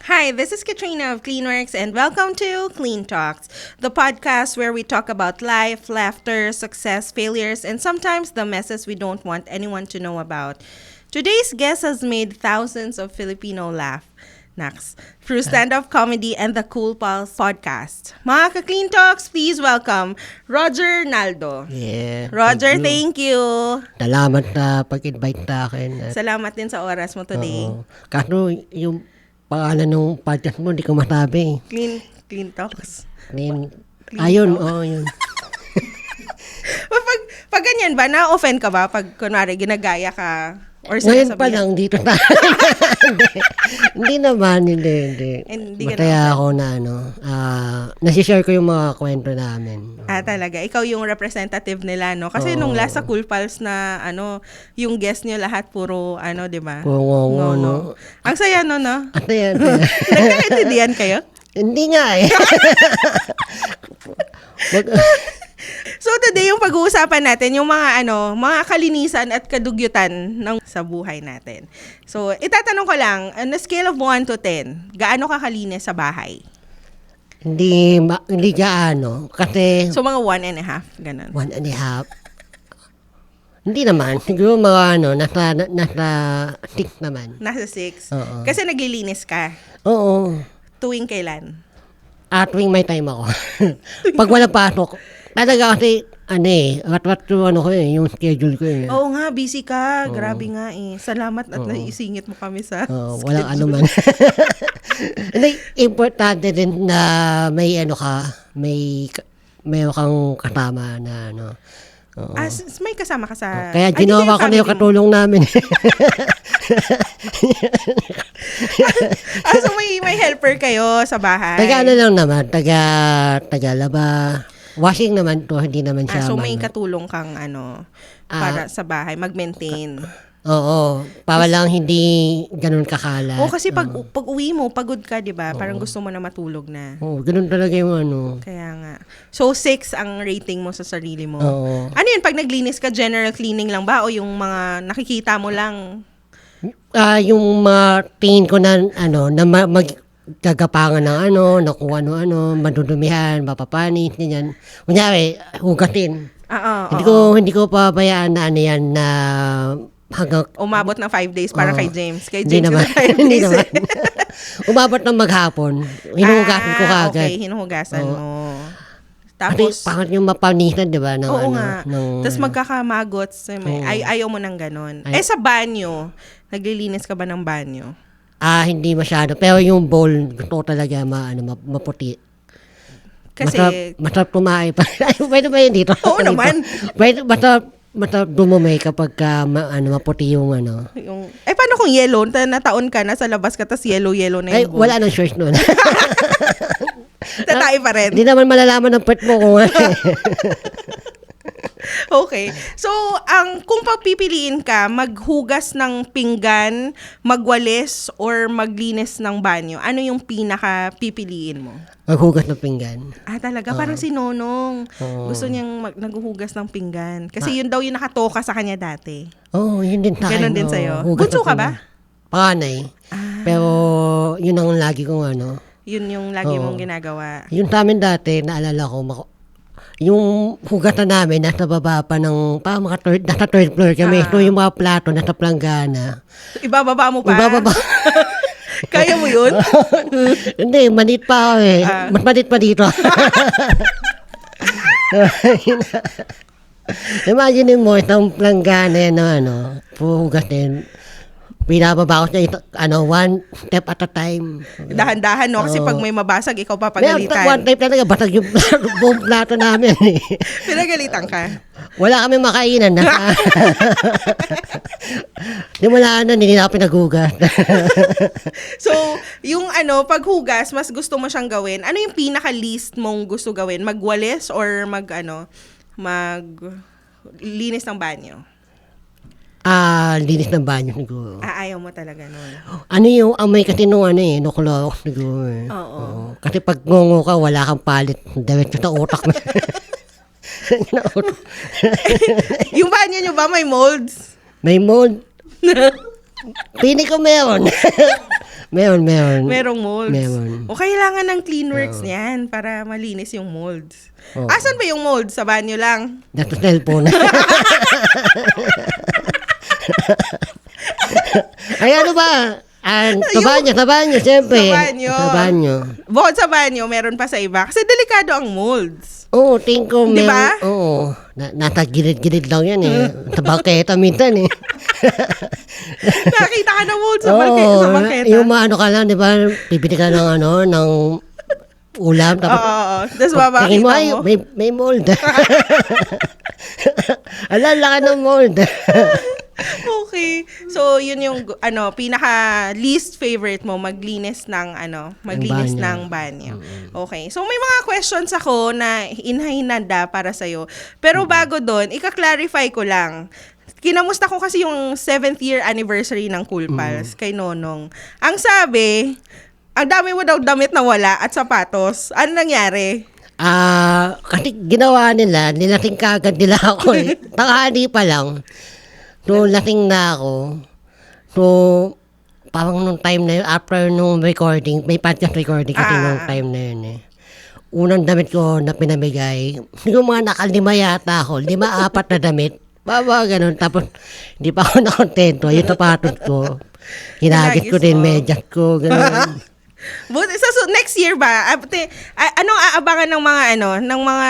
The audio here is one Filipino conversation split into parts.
Hi, this is Katrina of Cleanworks, and welcome to Clean Talks, the podcast where we talk about life, laughter, success, failures, and sometimes the messes we don't want anyone to know about. Today's guest has made thousands of Filipino laugh, Nax, through stand-up comedy and the Cool Pals podcast. Mga ka-Clean Talks, please welcome Roger Naldo. Yeah. Roger, thank you. Salamat na pag-invite sa akin. Salamat din sa oras mo today. Kaso yung pangalan ng podcast mo, hindi ko masabi. Clean Talks. Clean. Clean Ayun, Talk. yun. pag ganyan ba, na-offend ka ba pag kunwari ginagaya ka? Or Ngayon pa lang, dito na. Hindi naman, hindi. Hindi ka Masaya ako na nasishare ko yung mga kwento namin. Talaga. Ikaw yung representative nila, no? Kasi nung last sa Cool Pals na, yung guest nyo lahat puro, di ba? Oo, no. Ang saya, no? At yan. Nagkakaintindihan kayo? Hindi nga eh. So today yung pag-uusapan natin yung mga kalinisan at kadugyutan ng sa buhay natin. So itatanong ko lang, on a scale of 1 to 10, gaano ka kalinis sa bahay? Hindi gaano. Kasi So mga 1.5, ganun. 1.5. Hindi naman. Siguro mga nasa 6 naman. Nasa 6. Oo. Kasi naglilinis ka. Oo. Tuwing kailan? Tuwing may time ako. Pag wala pasok, talaga kasi, rat-rat yung schedule ko eh. Oo nga, busy ka. Grabe nga eh. Salamat at naisingit mo kami sa Walang ano man. Hindi, importante din na may may kang kasama na Oo. May kasama ka sa... Kaya ginawa ko na yung katulong namin. So may helper kayo sa bahay? Taga lang naman, taga-laba. Washing naman to, hindi naman siya. So may katulong kang para sa bahay, mag-maintain. Oo, para lang hindi ganun kakalat. Kasi pag uwi mo, pagod ka, di ba? Parang gusto mo na matulog na. Oo, ganun talaga yung Kaya nga. So 6 ang rating mo sa sarili mo. Oo. Ano yun, pag naglinis ka, general cleaning lang ba? O yung mga nakikita mo lang? Yung mga tingin ko na magkagapangan ng na kung ano, madudumihan, mapapanis, ganyan. Kunyari, hugatin. Hindi ko pabayaan na yan na hanggang... Umabot ng 5 days para kay James. Kay Hindi James naman. yung 5 Hindi days. naman. Umabot ng maghapon. Hinuhugasan ko kagad. Okay, hinuhugasan mo. Kasi Tapos, parang yung mapanisan, di ba? oo nga. Tapos magkakamagot. Ayaw mo ng ganon. Sa banyo, naglilinis ka ba ng banyo? Hindi masyado. Pero yung bowl, gusto ko talaga maputi. Kasi, Masarap kumain pa. Ay, pwede ba yun dito? oo naman. Pwede, masarap dumumay kapag maputi yung Paano kung yellow? Nataon ka, nasa labas ka, tas yellow na Ay, yung bowl. wala nang shorts nun. Tatay pa rin. Hindi naman malalaman ng pet mo kung Okay. So, kung pagpipiliin ka, maghugas ng pinggan, magwalis, or maglinis ng banyo, ano yung pinaka-pipiliin mo? maghugas ng pinggan. Talaga? Parang si Nonong. Gusto niyang naghuhugas ng pinggan. Kasi yun daw yung nakatoka sa kanya dati. Yun din tayo. Ganon din sa'yo. Hugas Bunso ng ka ba? pinggan. Panganay. Pero, yun ang lagi kong Yun yung lagi mong ginagawa. Yung sa amin dati, naalala ko, yung hugatan namin, nasa baba pa ng, nasa third floor kami. So, yung mga plato, nasa planggana. Ibababa mo pa? Ibababa. Kaya mo yun? Hindi, manit pa ako eh. Mas manit pa dito. Imagine mo, isang planggana na puhugatin. Pinababa ko siya, one step at a time. Dahan-dahan, no? Kasi pag may mabasag, ikaw One papagalitan. step talaga, basag yung buong plato namin. Pinagalitan ka? Wala kami makainan. Di mo na hindi na ako pinaghugas. So, yung paghugas, mas gusto mo siyang gawin. Ano yung pinaka-least mong gusto gawin? Magwalis or linis ng banyo? Linis ng banyo siguro. Ayaw mo talaga nun. Ano yung amoy kasi nung Clorox siguro eh. Oo. Kasi pag ngungo ka, wala kang palit. Diretso sa utak na. Yung banyo nyo ba may molds? May mold. Pili ko meron. Meron. Merong molds. Meron. O kailangan ng Cleanworks niyan para malinis yung molds. Oo. Asan ba yung molds? Sa banyo lang? Dato cellphone. Ay, ano ba? Sa banyo, siyempre. Sa banyo. Bukod sa banyo, meron pa sa iba. Kasi delikado ang molds. Oo, tingin ko Di ba? Oo. Nasa gilid-gilid lang yan eh. Sa bangketa minsan eh. Nakita ka ng molds sa bangketa. Yung ano ka lang, di ba? Pipili ka ng ng ulam. Tapos babakita mo. Ay, may mold. Laki ng mold. Okay. So, yun yung pinaka least favorite mo, maglinis ng banyo. Okay. So, may mga questions ako na inhahinanda para sa'yo. Pero bago doon, ika-clarify ko lang. Kinamusta ko kasi yung 7th year anniversary ng Cool Pals kay Nonong. Ang sabi, ang dami mo daw damit na wala at sapatos. Ano nangyari? Kasi ginawa nila, nilating kagad nila ako eh. Tanghali pa lang. So, lasing na ako. So, parang nung time na yun, after nung recording, may podcast recording kasi nung time na yun eh. Unang damit ko na pinamigay, yung mga nakalima yata ako, 5-4 na damit. Baba, ganun. Tapos, hindi pa ako nakontento. Yung sapatos ko, hinagis ko din, medyas ko, ganun. But so next year ba? Anong aabangan ng mga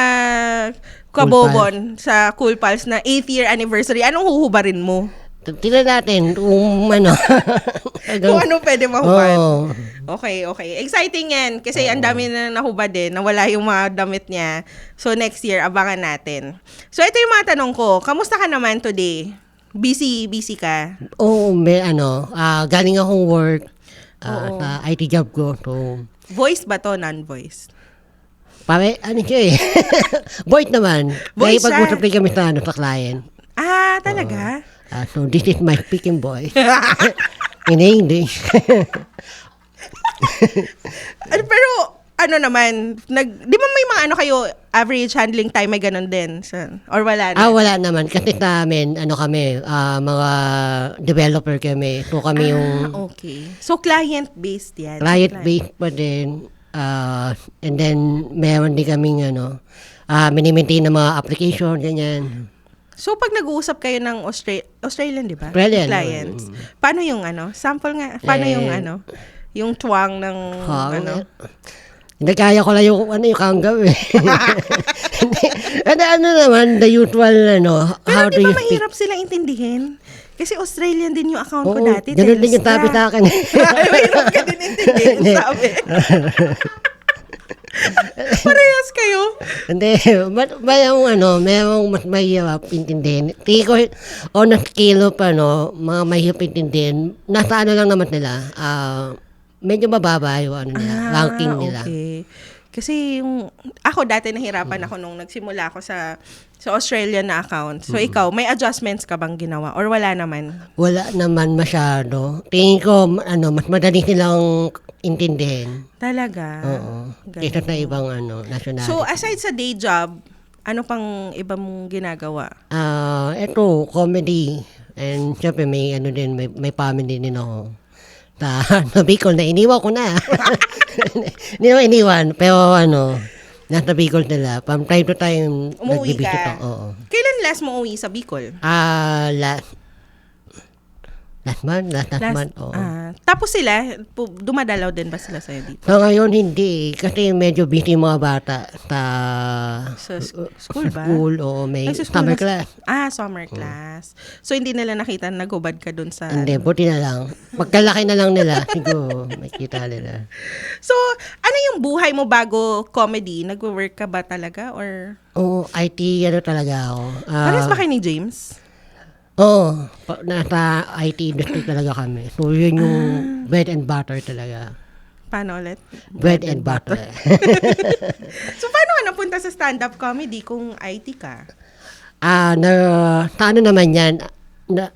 kabobon sa Cool Pals na 8th year anniversary? Anong huhubarin mo? Tignan natin kung kung ano pwede mahubad. Oh. Okay. Exciting yan. Kasi ang dami na nahubad din. Nawala yung mga damit niya. So next year, abangan natin. So ito yung mga tanong ko. Kamusta ka naman today? Busy ka? Oo, galing akong work sa IT job ko. So, voice ba to? Non-voice? Siya eh. Voice naman. Voice siya. Pag-usap rin kami sa client. Talaga? So, this is my speaking voice. In English. Pero, naman, di ba may mga kayo, average handling time, may ganun din? Or wala na? Wala naman. Kasi sa amin, kami, mga developer kami. So, kami yung... Okay. So, client-based yan? Client-based pa din. And then, meron din kaming, mini-maintain na mga application, ganyan. So, pag nag-uusap kayo ng Australian, di ba? Australian. Clients. Paano yung sample nga, paano yung yung twang ng Hindi kaya ko lang yung kanggam eh. Naman, the usual, pero di ba mahirap silang intindihin? Kasi Australian din yung account ko dati. Ganun din yung sabi sa akin. Mahirap ka din intindihin, sabi. Parehas kayo? Hindi, mayroong mas mahirap intindihin. Tingin ko, on a scale of, mga mahirap intindihin, nasa lang naman nila, medyo mababa yung ranking nila. Okay. Kasi ako dati nahirapan ako nung nagsimula ako sa Australian na account. So ikaw, may adjustments ka bang ginawa or wala naman? Wala naman masyado. Tingin ko, mas madali silang intindihin. Talaga? Oo. Kaysa sa ibang nationality. So aside sa day job, ano pang iba mong ginagawa? Ito, comedy. And syempre may may family din ako. Sa Bicol na iniwan ko na. Hindi naman iniwan, pero nasa Bicol nila. From time to time, umuwi nag-visit ka? ako. Oo. Kailan last mo umuwi sa Bicol? Last month, oo. Tapos sila, dumadalaw din ba sila sa'yo dito? So ngayon hindi, kasi medyo busy mga bata sa school ba? School, o may summer class. Summer class. So hindi nila nakita na naghubad ka dun sa... Hindi, buti na lang. Pagkalaki na lang nila, siguro makita nila. So, ano yung buhay mo bago comedy? Nag-work ka ba talaga? Or... Oo, IT, talaga ako. Pares ba kayo ni James? Oo, nasa IT industry talaga kami. So, yun yung bread and butter talaga. Paano ulit? Bread and butter. So, paano ka napunta sa stand-up comedy kung IT ka? Sa naman yan,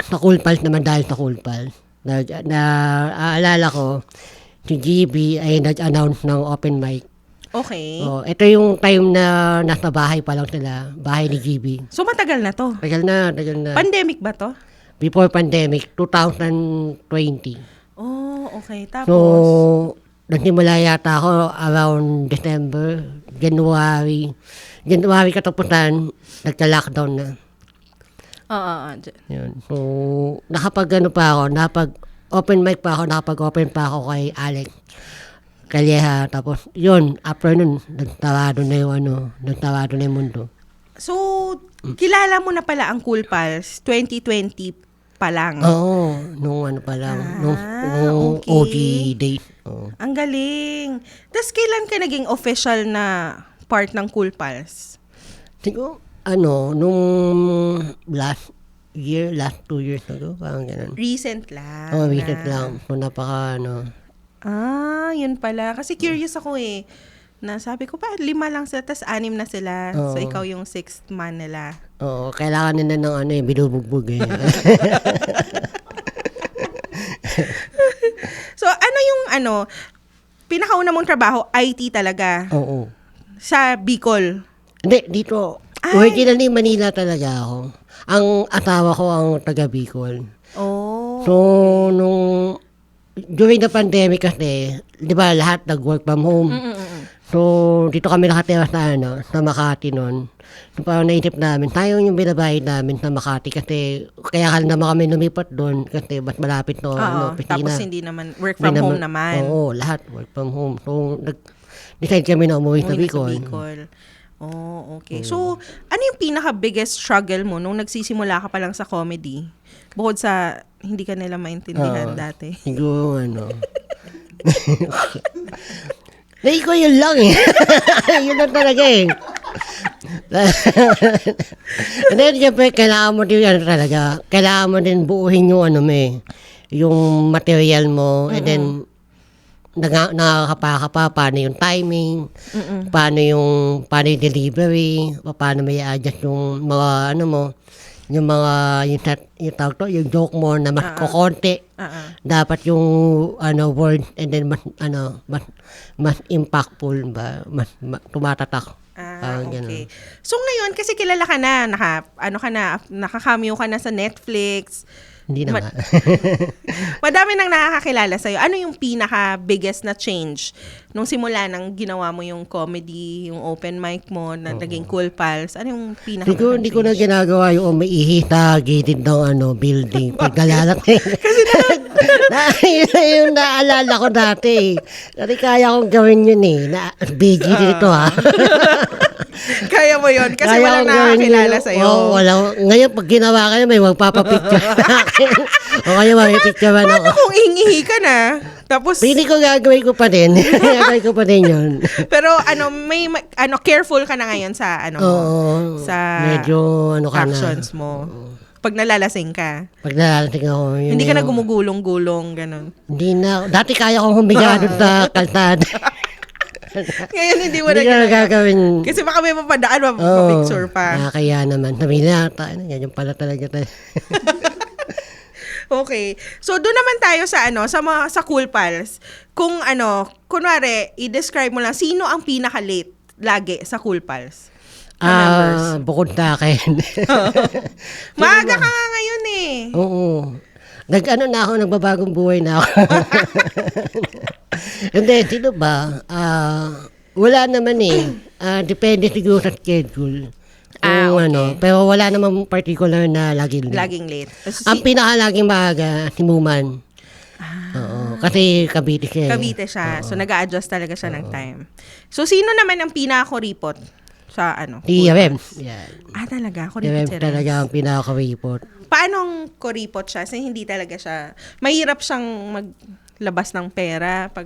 sa Cool Pals naman dahil sa Cool Pals. Aalala ko, si GB ay nag-announce ng open mic. Okay. Ito yung time na nasa bahay pa lang sila, bahay ni GB. So, matagal na to? Tagal na. Pandemic ba to? Before pandemic, 2020. Okay. So, Tapos? nagsimula yata ako around December, January. January katapusan, nagka-lockdown na. Oo. Yun. So, nakapag-ano pa ako, nakapag-open mic pa ako, nakapag-open pa ako kay Alex Calleja. Tapos, yun, after nun, nagtarado na yung mundo. So, kilala mo na pala ang Cool Pals 2020 pa lang. Oo, nung ano pa lang, nung okay. OG days. Oo. Ang galing. Tapos, kailan ka naging official na part ng Cool Pals? Siguro, nung last 2 years ago, parang ganun. Recent lang. Recent lang. So, Yun pala. Kasi curious ako eh. Na sabi ko pa, 5 lang sila, tas 6 na sila. So, ikaw yung 6th man nila. Oo, kailangan nila ng binubugbog eh. So, ano yung pinakauna mong trabaho, IT talaga? Oo. Sa Bicol? Hindi, dito. Originally, Manila talaga ako. Ang asawa ko ang taga Bicol. Oh. So, during the pandemic kasi, di ba lahat nag-work from home. So, dito kami nakatira sa Makati noon. So, parang naisip namin, tayo yung binabayad namin sa Makati kasi kaya naman kami lumipat doon kasi mas malapit to, opisina. Tapos hindi naman, work from home naman. Oo, lahat work from home. So, decide kami na umuwi sa Bicol. Oh, okay. So, ano yung pinaka-biggest struggle mo nung nagsisimula ka pa lang sa comedy? Bukod sa hindi ka nila maintindihan dati. Siguro, Hindi ko yun lang eh. Yun lang talaga eh. And then, siyempre, kailangan mo din talaga. Kailangan mo din buuhin yung material mo. And then, nakakapaka pa, paano yung timing, paano yung delivery, paano may adjust yung mga, yung mga, yung joke mo na mas kukonti. Dapat yung, word, and then mas impactful ba, mas tumatatak. Okay. So ngayon, kasi kilala ka na, nakaka-cameo ka na sa Netflix. Hindi na nga. Madami nang nakakakilala sa'yo. Ano yung pinaka-biggest na change nung simula nang ginawa mo yung comedy, yung open mic mo, na naging Cool Pals? Ano yung pinaka-change? Siguro hindi ko na ginagawa yung umiihi sa gilid ng building. Pagkalalat kasi yung naalala ko dati. Kasi kaya kong gawin yun eh. BG dito ha. Kaya mo yun? Kasi walang nakakakilala sa'yo. Oo, ngayon pag ginawa ka na, may magpapapicture sa akin. O kaya magpapicture man ako. Paano kung iingihi ka na? Tapos, Pili ko gagawin ko pa din. Gagawin ko pa din yun. pero careful ka na ngayon sa Oo, sa medyo ka na. actions mo. Pag nalalasing ka. Pag nalalasing ako. Hindi ka na gumugulong-gulong, ganun. Hindi na. Dati kaya kong humiga doon sa kalsada. Ngayon hindi mo na Hindi ka gagawin. Kasi baka may mapadaan, mapapicture pa. Kaya naman. Sabi na, yan pala talaga tayo. Okay. So, doon naman tayo sa Cool Pals. Kung kunwari, i-describe mo lang, sino ang pinaka-late lagi sa Cool Pals? Bukod sa akin. Maaga ka nga ngayon eh. Oo. Nagbabagong buhay na ako. Hindi, sino ba? Wala naman eh. Depende siguro sa schedule. Okay. Pero wala namang particular na laging late. Laging late. Ang pinaka-laging maaga, si Muman. Oo. Kasi Cavite siya. Cavite siya. So, nag-a-adjust talaga siya ng time. So, sino naman ang pinaka-kuripot sa Si Rems. Yan. Talaga? Si Kuripot Rems si Rems. talaga ang pinaka-kuripot. Paanong kuripot siya? Kasi hindi talaga siya, mahirap siyang maglabas ng pera pag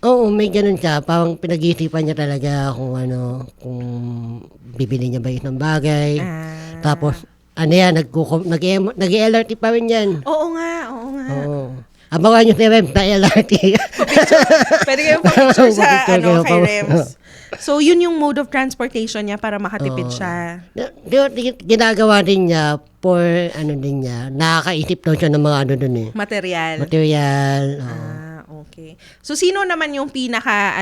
Oo, may ganun siya. Parang pinag-iisipan niya talaga kung bibili niya ba isang bagay. Tapos, nag-LRT pa rin yan. Oo nga. Oo. Abangan niyo si Rems sa LRT. Pwede kayong pa-picture sa Picture kay Rems. So, yun yung mode of transportation niya para makatipid siya. Ginagawa din niya for, nakakaisip daw siya ng mga dun eh. Material. Okay. So, sino naman yung pinaka,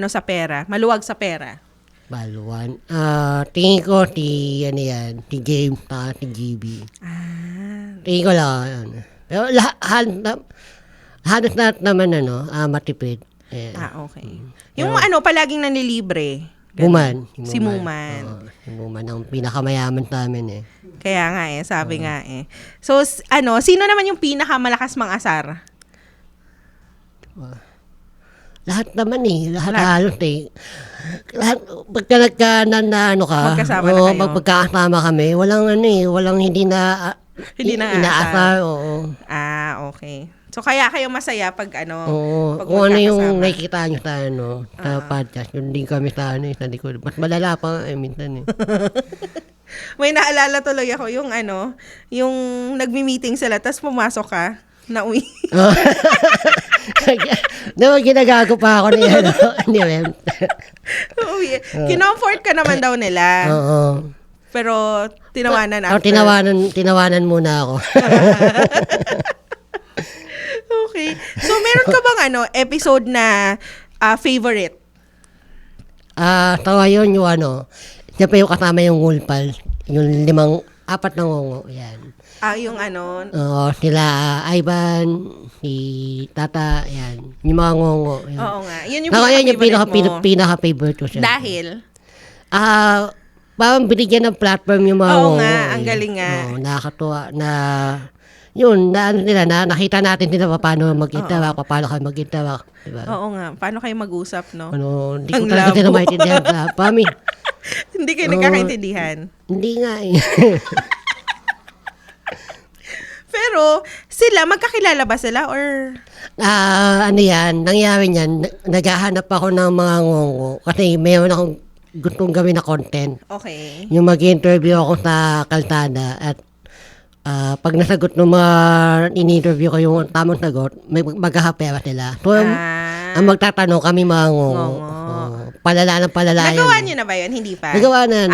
sa pera? Maluwag sa pera? Baluan. Tingin ko si James, si GB. Tingin ko lang, Pero halos lahat naman matipid. Ayan. Okay. Yung palaging nanilibre. Muman. Si Muman. Oo, si Muman ang pinakamayaman namin Kaya nga sabi nga So, sino naman yung pinakamalakas mang-asar? Lahat naman lahat halos Lahat, pagka Magkasama na kayo. magpagkakasama kami, walang walang hindi na inaasar, oo. Okay. So, kaya kayo masaya pag Oo, pag kung ano yung magkakasama. nakikita nyo sa podcast, yun din kami sa likod. Mas malala pa minsan May naalala tuloy ako yung yung nagmi-meeting sila, tapos pumasok ka, nauwi. Ginagago pa ako niya. Uwi. Kinomfort ka naman daw nila. Oo. Pero tinawanan after. Tinawanan muna ako. Okay. So, meron ka bang episode na favorite? Tawa yun yung siyempre yung kasama yung ngulpal. Yung 4 na ngongo. Yan. Yung Oo, sila Ivan, si Tata, yan. Yung mga ngongo. Yan. Oo nga. Yun yung Yung pinaka-favorite ko siya. Dahil? Parang binigyan ng platform yung mga Oo ngongo. nga, ang galing nga. Oo, nakakatuwa na yun, nakita natin nila paano mag-interact, paano kayo mag-interact. Diba? Oo nga. Paano kayo mag-usap, no? Hindi ko talaga sila maintindihan sa pami. Hindi kayo nagkakaintindihan. Hindi nga Pero, sila, magkakilala ba sila or? Nangyari niyan, naghahanap ako ng mga ngongo kasi mayroon akong gustong gawin na content. Okay. Yung mag-interview ako sa kalsada at pag nasagot ng mga in-interview ko yung tamang sagot, maghahapera sila. So, ang magtatanong kami mga ngongo. Palala ng palala Nagawa yun. niyo na ba yun? Hindi pa? Nagawa na.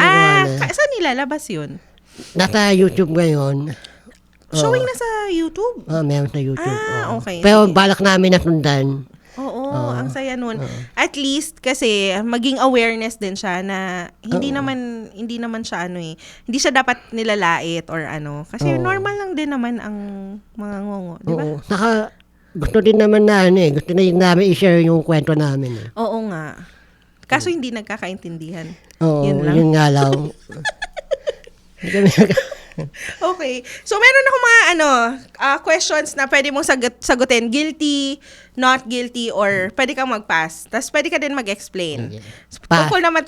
Saan nilalabas yun? Nasa YouTube ngayon. Showing na sa YouTube? Meron sa YouTube. Okay. Pero balak namin na sundan. Oo, ang saya nun. At least kasi maging awareness din siya na hindi naman siya hindi siya dapat nilalait or kasi normal lang din naman ang mga ngongo, di ba? Oo. Saka gusto din naman na gusto na din namin i-share yung kwento namin. Oo nga. Kaso hindi nagkakaintindihan. Oo, Yun lang. nga lang. Okay. So, meron ako mga questions na pwede mong sagutin. Guilty, not guilty, or pwede kang mag-pass. Tapos pwede ka din mag-explain. Pass. Tungkol naman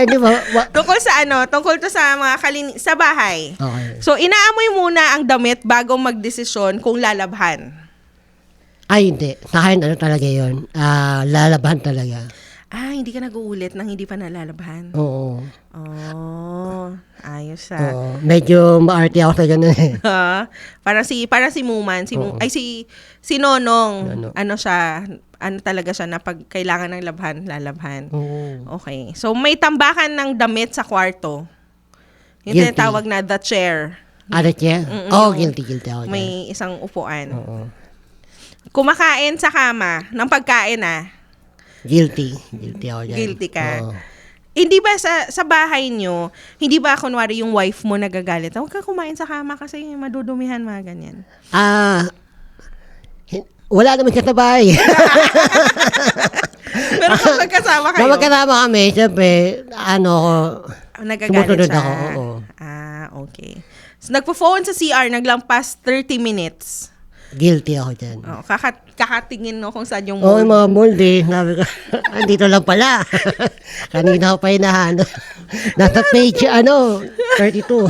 Di ba? tungkol sa tungkol to sa mga sa bahay. Okay. So, inaamoy muna ang damit bago magdesisyon kung lalabhan. Ay, hindi. Sa akin, talaga yun. Lalaban talaga. Hindi ka nag-uulit nang hindi pa nalalabhan. Oo. Ayos Oo. Medyo maarte ako sa ganun Para si Muman, si Nonong, siya, talaga siya na pag kailangan ng lalabhan. Oo. Okay. So, may tambakan ng damit sa kwarto. Yung Guilty. tinatawag na the chair. Ano siya? Guilty ako. May isang upuan. Oo. Kumakain sa kama ng pagkain Guilty ako dyan. Guilty ka. Oo. Hindi ba sa bahay nyo, hindi ba kunwari yung wife mo nagagalit? Huwag ka kumain sa kama kasi madudumihan, mga ganyan. Wala naman siya sa bahay. Pero kung magkasama kayo, Kapag kasama kami, siyempre, nagagalit sumusunod siya. ako. Oo. Okay. So, nagpo-phone sa CR, naglampas 30 minutes. Guilty ako dyan. Kakatingin kung saan yung Oo, mold. mga molde. Sabi ko, andito lang pala. Kanina ko pa hinahanap. Nasa page, 32.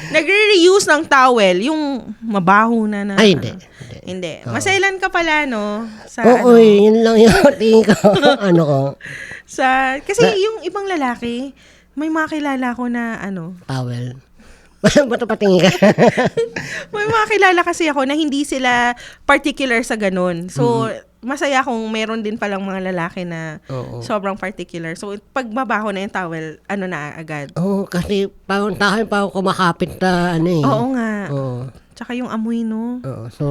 Nagre-reuse ng towel, yung mabaho na. Ay, hindi. Hindi. Masailan ka pala, no? Sa, Oo, yun lang yung tingin ko. ko. Kasi yung ibang lalaki, may mga kilala ko na Towel. Ba't patingin ka? May mga kilala kasi ako na hindi sila particular sa ganun. So, masaya kung meron din palang mga lalaki na sobrang particular. So, pag mabaho na yung towel, na agad. Oo, kasi parang kumakapit na Oo nga. Oo. Tsaka yung amoy, no? Oo. So,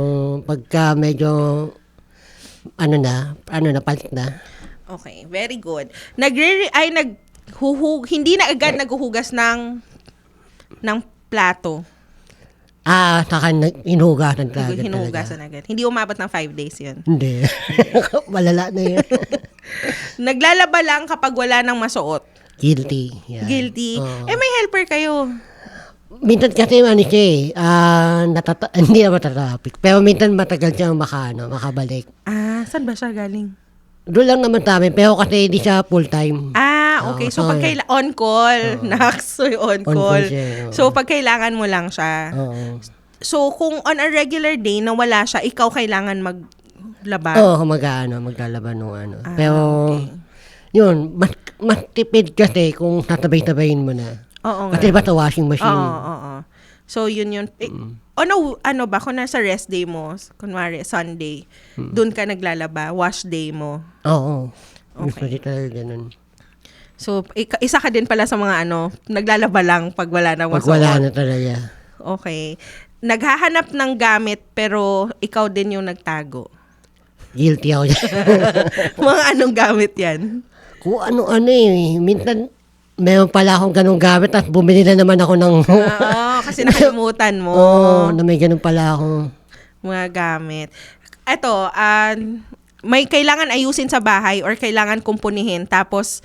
pagka medyo, palit na. Okay, very good. Hindi na agad naghuhugas ng plato. Saka hinugasan ka agad Hinugasan agad. Hindi umabot ng 5 days yun. Hindi. Malala na yun. Naglalaba lang kapag wala nang masuot. Guilty. Yeah. Guilty. Oo. May helper kayo. Minsan kasi siya hindi na matatraffic. Pero minsan matagal siya makabalik. Saan ba siya galing? Doon lang naman sa amin, pero kasi hindi siya full-time. Okay. So, pag on call, Nax, so on call. Siya, So, pag kailangan mo lang siya. Oo. So, kung on a regular day na wala siya, ikaw kailangan maglaba. Oo, maglalaba nung pero, yun, mas tipid kasi kung tatabay-tabayin mo na. Oo nga. Kasi ba sa washing machine? Oo. So, yun. Ano ba, kung nasa rest day mo, kunwari, Sunday, doon ka naglalaba, wash day mo. Oo. Okay. Usually talaga ganun. So, isa ka din pala sa mga naglalaba lang pag wala nang Pag masuot. wala na talaga. Okay. Naghahanap ng gamit, pero ikaw din yung nagtago. Guilty ako dyan. Mga anong gamit yan? Kung ano-ano minsan, meron pala akong ganung gamit at bumili na naman ako ng... Kasi nakalimutan mo. na may ganun pala ako. Mga gamit. Eto, may kailangan ayusin sa bahay or kailangan kumpunihin tapos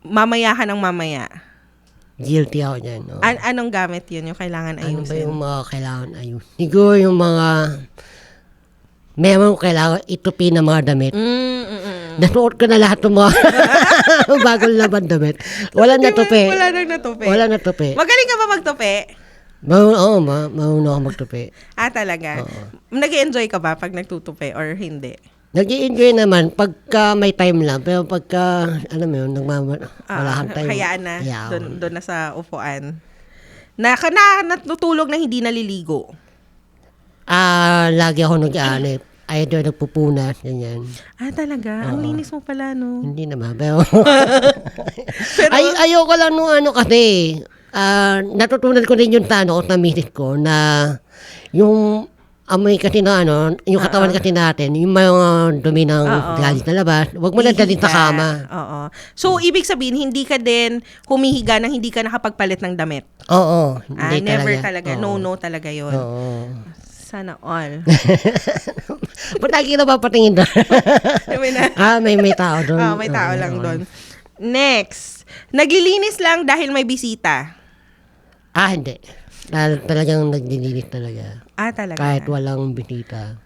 mamaya ka ng mamaya. Guilty ako dyan. Anong gamit yun yung kailangan ayusin? Ano ba yung mga kailangan ayusin? Siguro yung mga... Meron kailangan itupi ng mga damit. Nasuot ko na lahat ng mga bagong laban damit. Wala natupi. Wala nang natupi. Wala natupi. Magaling ka ba magtupi? Marunong ako magtupi. Talaga? Oo. Nag-enjoy ka ba pag nagtutupi or hindi? Nag-i-enjoy naman pagka may time lang. Pero pagka, alam mo yun, wala kang time. Hayaan na. Hayaan. Doon na sa upuan. Natutulog na hindi naliligo. Lagi ako either nagpupunas, ganyan. Talaga? Ang linis mo pala, no? Hindi naman, pero... ayoko lang kasi, natutunan ko din yung sa misis ko na yung amoy kasi yung katawan kasi natin, yung mga dumi ng galit na labas, huwag mo na dalhin sa kama. Oo. So, ibig sabihin, hindi ka din humihiga nang hindi ka nakapagpalit ng damit? Oo. Hindi never talaga. Oo. No talaga yun. Oo. Sana all. Ba't lagi na papatingin doon? May tao doon. May tao lang doon. Next. Naglilinis lang dahil may bisita. Hindi. Talagang naglilinis talaga. Talaga. Kahit walang bisita.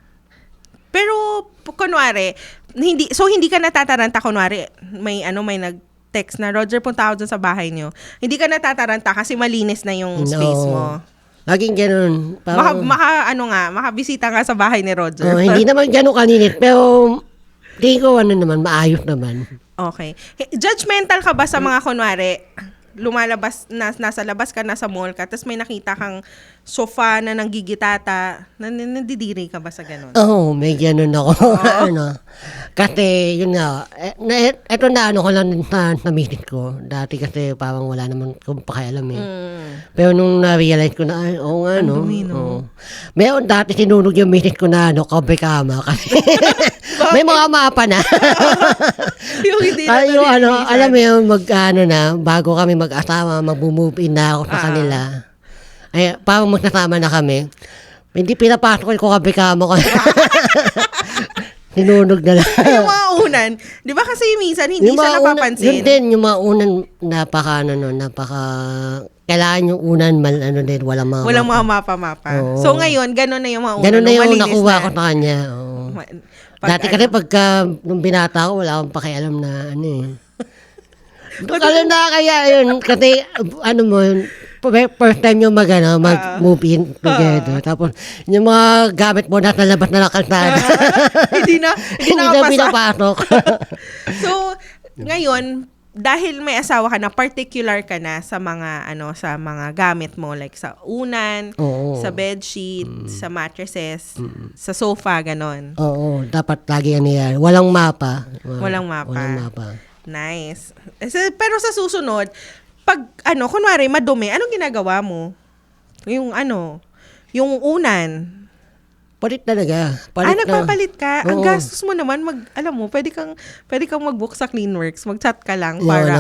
Pero, kunwari, hindi ka natataranta, kunwari, may nag-text na, Roger, punta ako dun sa bahay niyo. Hindi ka natataranta kasi malinis na yung space mo. Laging ganun. Makabisita nga sa bahay ni Roger. Hindi naman ganun kalinis, pero tingin ko maayos naman. Okay. Judgmental ka ba sa mga kunwari, lumalabas, nasa labas ka, nasa mall ka, tapos may nakita kang sofa na nanggigitata, nandidiri ka ba sa ganun? May ganun ako. Kasi, yun nga, eto na ko lang sa misis ko. Dati kasi parang wala naman kung pakialam Pero nung na-realize ko na, dumi, no? Meron dati sinunog yung misis ko na, kabe-kama. Kasi, may mga mapa na. Yung hindi na alam mo yun, bago kami mag-asawa, mag-move in na ako sa kanila. Ay, parang magsasama na kami. Hindi pinapasok ko kabe-kama ko. Sinunog na lang. Yung mga unan, di ba kasi minsan hindi siya napapansin? Yun din, yung mga unan, kailangan yung unan, walang mga mapa-mapa. Oo. So ngayon, gano'n na yung mga unan. Gano'n na yung malinis nakuha na. ko sa kanya. Dati kasi nung binata ko, wala akong pakialam na Alam na kaya yun, kasi first time yung mag-move in together. Tapos, yung mga gamit mo nasa labas na kalsada. hindi na pinapasok. So, ngayon, dahil may asawa ka na, particular ka na sa mga gamit mo, like sa unan, sa bedsheet, sa mattresses, sa sofa, ganon. Oo, dapat lagi yan. Walang mapa. Walang mapa. Nice. Pero sa susunod, pag kunwari madumi, anong ginagawa mo? Yung unan. Palit talaga. Palit na. Nagpapalit ka? Ang Oo. gastos mo naman, alam mo, pwede kang mag-book sa Cleanworks. Mag-chat ka lang para,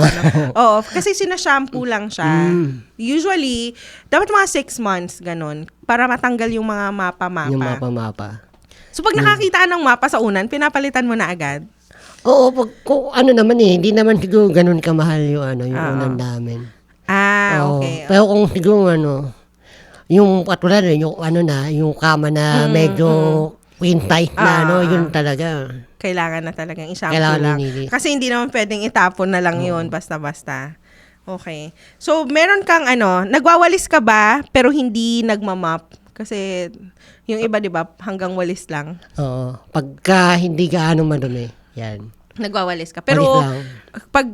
Oo, kasi sina-shampoo lang siya. Usually, dapat mga 6 months, ganun, para matanggal yung mga mapa-mapa. Yung mapa-mapa. So, pag nakakita ka ng mapa sa unan, pinapalitan mo na agad? Oo, kung ano naman hindi naman siguro ganun kamahal yung unan namin. Oo. Okay. Pero kung siguro yung katulad yung yung kama na medyo queen size na yun talaga. Kailangan na talagang i-shampoo Kailangan lang. nilili. Kasi hindi naman pwedeng itapon na lang yun, basta-basta. Okay. So, meron kang nagwawalis ka ba, pero hindi nagmamap? Kasi, yung iba, di ba, hanggang walis lang. Oo. Pagka hindi gaano madumi, yan. Nagwawalis ka. Pero, Walis lang. pag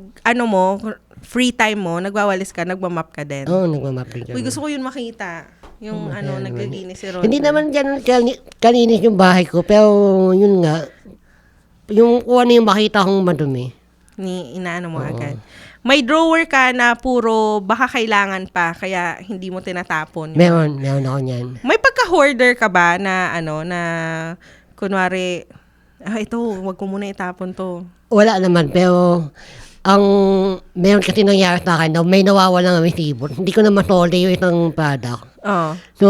free time mo, nagwawalis ka, nagmamap ka din. Oo, nagmamap din. Uy, gusto ko yun makita. Yung naglilinis si Roger. Hindi naman ganun kalinis yung bahay ko, pero yun nga, yung kung ano yung makita kong madumi. Inaano mo agad. May drawer ka na puro baka kailangan pa, kaya hindi mo tinatapon. Meron ako niyan. May pagka-hoarder ka ba na na kunwari, ito, wag ko muna itapon to. Wala naman, pero ang meron kasi nangyari sa akin na may nawawalang resibo. Hindi ko na masoli yung isang product. Oh. So,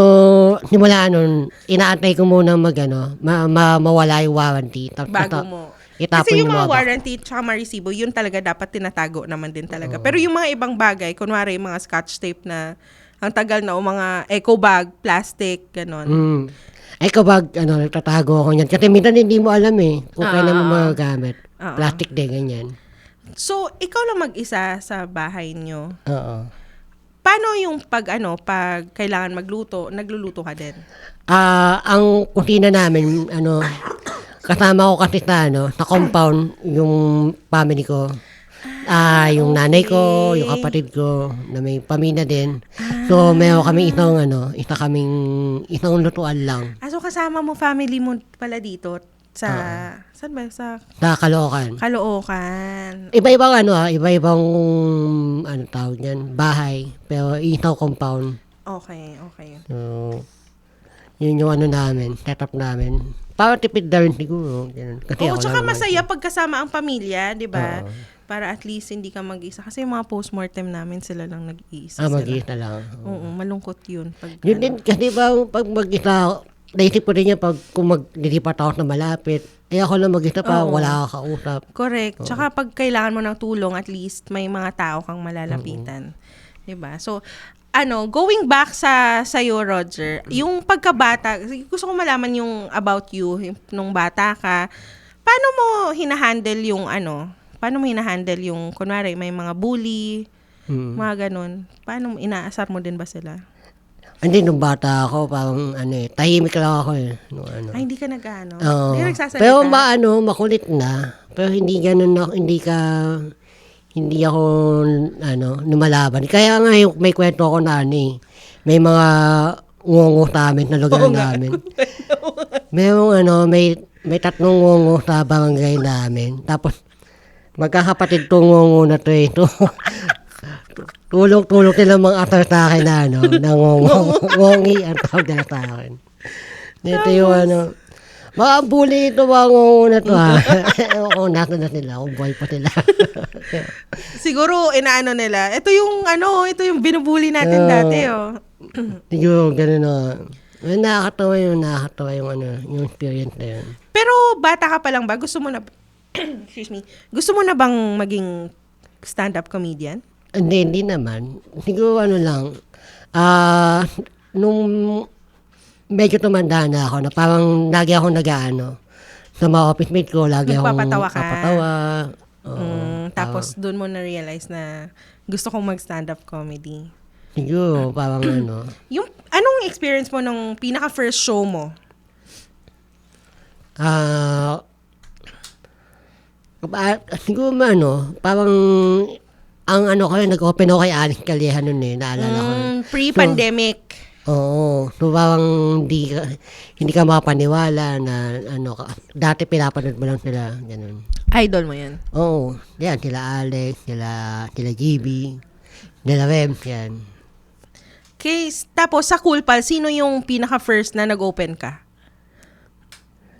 simula nun, inaantay ko muna mawala yung warranty. Tapos Bago mo. itapon Kasi yung mga mga warranty tsaka mga resibo, yun talaga dapat tinatago naman din talaga. Pero yung mga ibang bagay, kunwari yung mga scotch tape na ang tagal na o mga eco bag, plastic, ganon. Ay kapag nagtatago ako niyan. Kasi minsan hindi mo alam kung kailan mo magagamit. Plastic din, ganyan. So, ikaw lang mag-isa sa bahay nyo. Oo. Paano yung pag kailangan magluto, nagluluto ka din? Ang kusina namin, kasama ko kasi sa compound, yung family ko. Yung nanay ko, yung kapatid ko, na may pamilya din. So, meron kami isang lutuan lang. So kasama mo, family mo pala dito saan ba? Sa Caloocan. Caloocan. Iba-ibang iba-ibang tawag niyan, bahay, pero isang compound. Okay. So, yun yung namin, setup namin. Para tipid na rin siguro. Kasi ako Tsaka lang masaya pagkasama ang pamilya, di ba? Para at least hindi ka mag-isa. Kasi yung mga postmortem namin, sila lang nag-iisa. mag-isa lang. Oo, malungkot yun. Yun din, kasi pag mag-isa, naisip ko din yan kung maglilipat ako na malapit. Ako lang mag-isa pa, wala ka kausap. Correct. Tsaka pag kailangan mo ng tulong, at least may mga tao kang malalapitan. Diba? So, going back sa sa'yo, Roger, yung pagkabata, gusto ko malaman yung about you, nung bata ka, paano mo hinahandle yung, kunwari, may mga bully, mga ganun. Paano mo, inaasar mo din ba sila? Hindi, nung bata ako, parang tahimik lang ako Ay, hindi ka Oo. Hindi nagsasalita? Pero makulit na. Pero hindi ganun hindi ako lumalaban. Kaya nga may kwento ako na may mga ngongo sa amin na lugar namin. May tatlong ngongo sa barangay namin. Tapos, magkakapatid tong ngongo na to tulog nila mga atar sa akin na ngongi ang tawag nila sa akin. Dito yung mga bully ito mga ngongo na to Ewan nasa na sila, kung buhay pa sila. Siguro, nila, ito yung binubuli natin dati, Siguro, ganun nakakatawa yung experience na yun. Pero, bata ka pa lang ba? Gusto mo na, excuse me, gusto mo na bang maging stand-up comedian? Hindi naman. Siguro lang, nung medyo tumanda na ako, na parang lagi ako sa mga office mate ko, lagi akong papatawa. Tapos doon mo na-realize na gusto kong mag-stand-up comedy. Siguro, parang Yung, anong experience mo nung pinaka-first show mo? Siguro parang ang nag-open ako kay Alex Calleja nun naalala ko. Pre-pandemic. Oo. So parang hindi ka makapaniwala na dati pinapanood mo lang sila, ganun. Idol mo yan? Oo. Yan, sila Alex, sila GB, sila Rems, yan. Okay, tapos sa Cool Pal, sino yung pinaka-first na nag-open ka?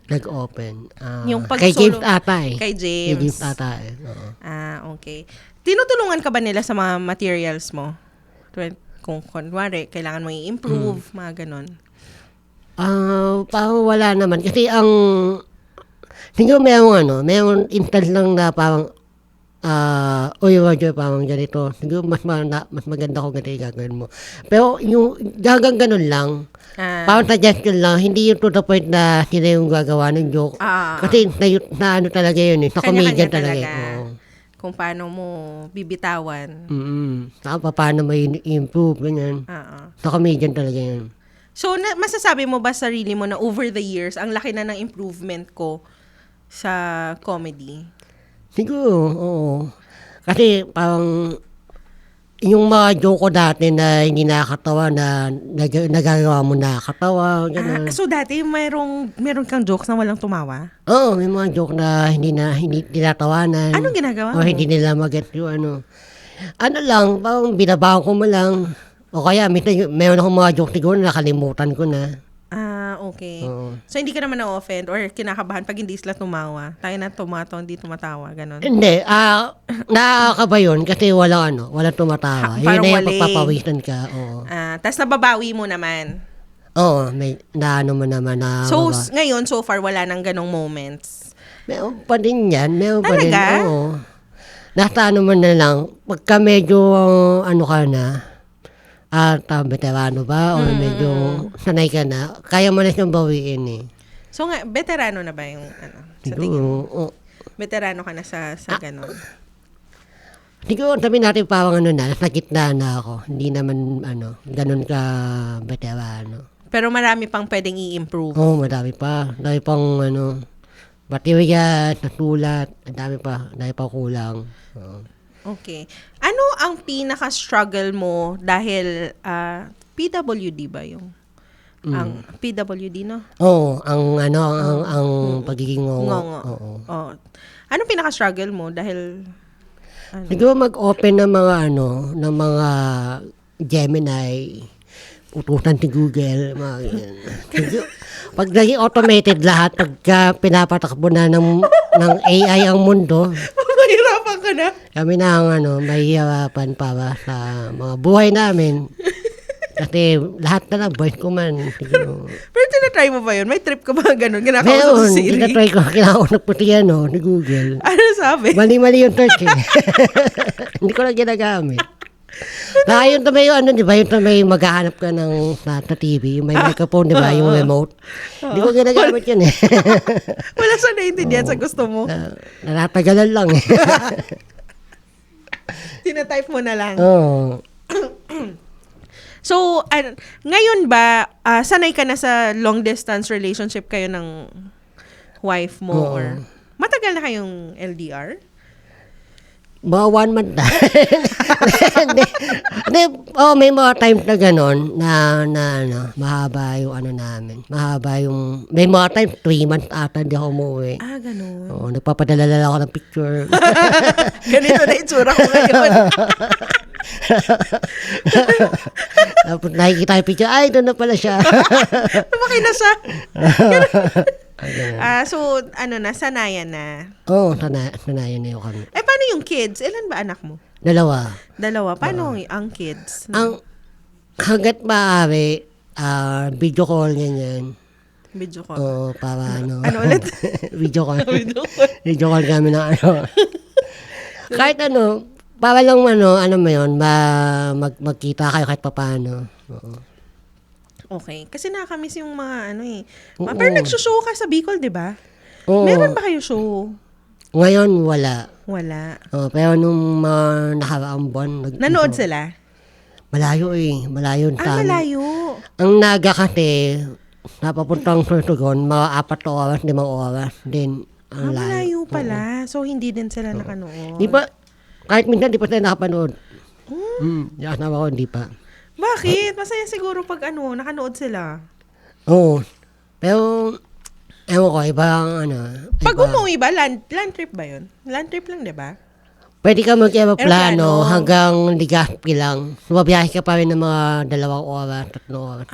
Nag-open. Yung Kay James pag-solo- ata eh. Kay Kay James. James ata eh. Oo. Okay. Tinutulungan ka ba nila sa mga materials mo? Kung kunwari, kailangan mo i-improve, mga ganon. Parang wala naman. Kasi siguro mayroong instant lang na parang, uy, Roger, parang ganito. Siguro mas maganda kung ganito yung gagawin mo. Pero yung hanggang ganun lang, parang suggestion lang, hindi yung to the point na sila yung gagawa ng joke. Kasi na ano talaga yun eh, sa Kanya-kanya comedian talaga. talaga. Oo. Kung paano mo bibitawan. Saka paano may improve, ganyan. Sa comedian talaga yun. So, masasabi mo ba sarili mo na over the years, ang laki na ng improvement ko sa comedy? Siguro, oo. Kasi parang yung mga joke ko dati na hindi nakakatawa na nagagawa mo nakakatawa, gano'n. So, dati meron kang jokes na walang tumawa? Oo, may mga joke na hindi tinatawanan. Anong ginagawa mo? O hindi nila mag-get yung ano. Ano lang, parang binabahan ko mo lang. O kaya, mayroon akong mga joke siguro na nakalimutan ko na. Okay. Oo. So, hindi ka naman na-offend or kinakabahan pag hindi sila tumawa? Tayo na hindi tumatawa, ganon. Hindi, nakakaba yun kasi walang tumatawa. Yun Parang na yung wali. pagpapawisan ka. Oo. Tapos nababawi mo naman. Oo, may naano mo naman na So, ngayon, so far, wala nang ganong moments. meron pa din yan. Meron pa din. Talaga? Oo. Nasa ano mo na lang, pagka medyo ano ka na, veterano ba? O medyo sanay ka na, kaya mo na siyang bawiin eh. So, veterano na ba yung sa tingin mo? Siguro, Veterano ka na sa ganon? siguro sabihin natin parang nasa gitna na ako. Hindi naman ganun ka veterano. Pero marami pang pwedeng i-improve. Oo, madami pa. Dami pang baterya, nasulat, dami pa kulang. Oo. Okay. Ano ang pinaka-struggle mo dahil PWD ba yung ang PWD, no? Oo, ang pagiging ngongo. Ngongo. Oo. Oh. Anong pinaka-struggle mo dahil Siguro mag-open ng mga Gemini, utusan si Google, mga ganyan. Pag naging automated lahat, pagka pinapatakbo na ng AI ang mundo, mahirapan ka na? kami na ang mahihirapan para sa mga buhay namin. Kasi lahat na lang, voice command. Siguro. Pero tinatry mo ba yun? May trip ka ba ganun? Kinakausap Meron, si Siri? tinatry ko, kinakausap ko siya, ni Google. Ano sabi? Mali-mali yung search eh. Hindi ko lang ginagamit. Yun na may di ba? Yun na may maghahanap ka ng sa TV, yung may microphone, di ba? Yung remote. Hindi ko ginagamit yun eh. Wala sa naintindihan sa gusto mo. Natatagalan lang eh. Tinatype mo na lang. Oo. So, ngayon ba, sanay ka na sa long distance relationship kayo ng wife mo? Oo. Or matagal na kayong LDR? Mga 1 month na. May mga times na gano'n na mahaba yung namin. Mahaba yung, may mga times 3 months ata hindi ako umuwi. Ganun. Oo, nagpapadala lang ako ng picture. Ganito na itsura ko ngayon. Tapos nakikita yung picture, ay, doon na pala siya. Lumaki na siya. So, sanayan na. Oo, sanayan na yung kami. Paano yung kids? Ilan ba anak mo? 2. Dalawa. Paano ang kids? Hanggat maaari, video call ganyan. Video call. Oo, para Ano ulit? video call. Video call. Video call kami ng Kahit para lang mo yun, magkita kayo kahit papaano. Oo. Okay. Kasi nakakamiss yung mga Oo. Pero nagsushow ka sa Bicol, di ba? Oo. Meron ba kayo show? Ngayon, wala. Wala. Pero nung mga nakaraang buwan, Nanood sila? Malayo eh. Malayo sa Malayo. Ang Naga kasi, napapuntang Sorsogon, mga 4 oras, 5 oras din. Ang Malayo layo. pala. So, hindi din sila nakanood. Di pa, kahit minsan di pa sila nakapanood. Yung asawa ko, hindi pa. Bakit? Masaya siguro pag nakanood sila. Oo. Pero, ewan ko, ibang Pag iba. umuwi ba, land trip ba yun? Land trip lang, di ba? Pwede ka mag-aeroplano Aeroplano. hanggang Legazpi lang. Sumabiyahe ka pa rin ng mga 2 oras, 3 oras.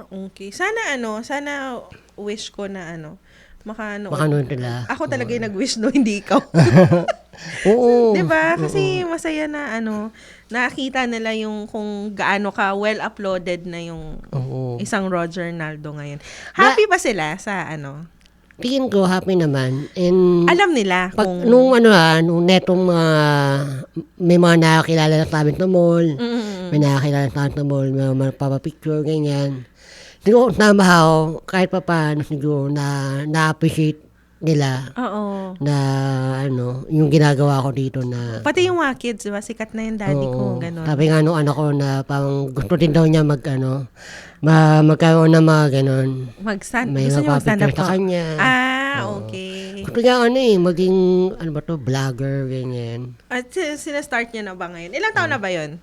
Okay. Sana sana wish ko na makanood nila. Ako talaga yung nag-wish no, hindi ikaw. Oo. 'Di ba? Kasi masaya na nakita nila yung kung gaano ka well uploaded na yung Oo. isang Roger Naldo ngayon. Happy ba sila sa Tingin ko happy naman. And Alam nila pag kung nung netong may mga nakakilala sa amin sa mall, may nakakilala sa amin sa mall, may mga papapicture, ganyan. Siguro somehow, kahit pa paano siguro na-appreciate nila Oo. na yung ginagawa ko dito na Pati yung mga kids, diba? Sikat na yung daddy ko, gano'n. Sabi nga nung anak ko na parang gusto din daw niya magkaroon ng mga gano'n. May Gusto niyo mag-stand up magpapicture sa kanya. Okay. Gusto niya maging, vlogger, ganyan. At sinastart niya na ba ngayon? Ilang taon na ba yun?